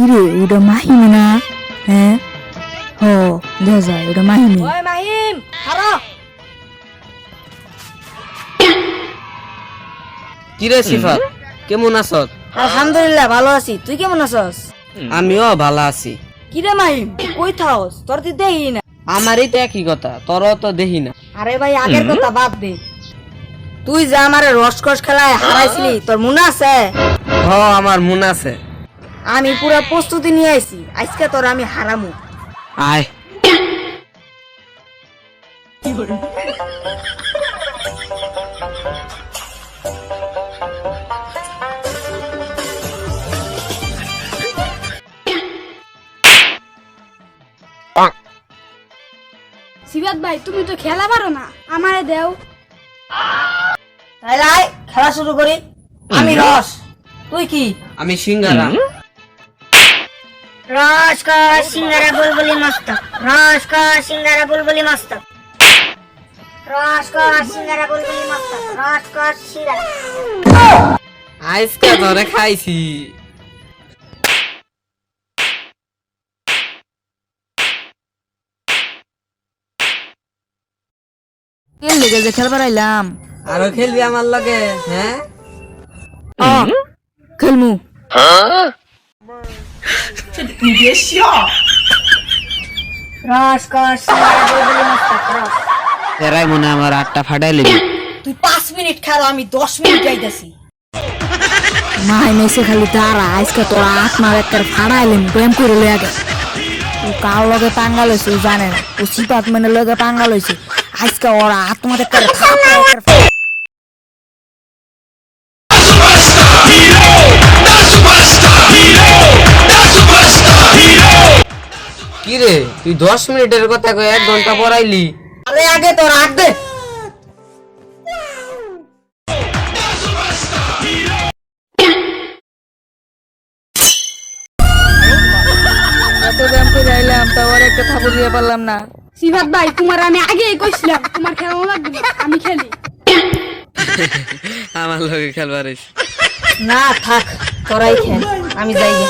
কিরে ওটা মাহিম না? হ্যাঁ ও দেখা যায় ওটা মাহিমি। ওই মাহিম হারো। কিরে সিফাত কেমন আছস? আলহামদুলিল্লাহ ভালো আছি, তুই কেমন আছস? আমিও ভালো আছি। কিরে মাহিম কই থাকস? তোর তুই দেখি না। আমারই তো একই কথা, তোরও তো দেখি না। আরে ভাই আগের কথা বাদ দে, তুই যে আমারে রসকস খেলায় হারাইছিলি তোর মনে আছে? হ আমার মন আছে। আমি পুরো প্রস্তুতি নিয়ে আইছি, আজকে তোর আমি হারামু। আয় সিবাত ভাই তুমি তো খেলা পারো না, আমারে দেও। তাইলে আয় খেলা শুরু করি। আমি রস, তুই কি? আমি সিঙ্গারা। রস কা সিঙ্গারা বুলবুলি মস্তক, রস কা সিঙ্গারা বুলবুলি মস্তক, রস কা সিঙ্গারা বুলবুলি মস্তক, রস কা সিঙ্গারা। আজকে ধরে খাইছি। কে লেগে যে খেলবার আইলাম? আরো খেলবি আমার লগে? হ্যাঁ খেলমু। রস কা সিঙ্গারা বুলবুলি মস্তক, রস। এরাই মনে হয় আমার আটটা ফাটাই লিবি। তুই 5 মিনিট খেলো, আমি 10 মিনিট যাইতাছি। মাহিম এসে খালি দাঁড়া, আজকে তোরা আত্মার একটা ফাড়াইলেন প্রেম করে লই আগে। ও কার লগে পাঙ্গাল হয়েছে ও জানে না, ও সিপাত মানে লগে পাঙ্গাল হয়েছে। আজকে ওরা আত্মার একটা কিরে তুই 10 মিনিটের কথা কই 1 ঘন্টা পড়াইলি? আরে আগে তোর আগ দে। এত ব্যায়াম করে আইলাম তা ওর একটা থাপড় দিয়ে পারলাম না। সিবাত ভাই তোমার আমি আগেই কইছিলাম তোমার খেলা লাগবে না, আমি খেলি। আমার লগে খেলবার না থাক, তোরাই খেল, আমি যাই গে।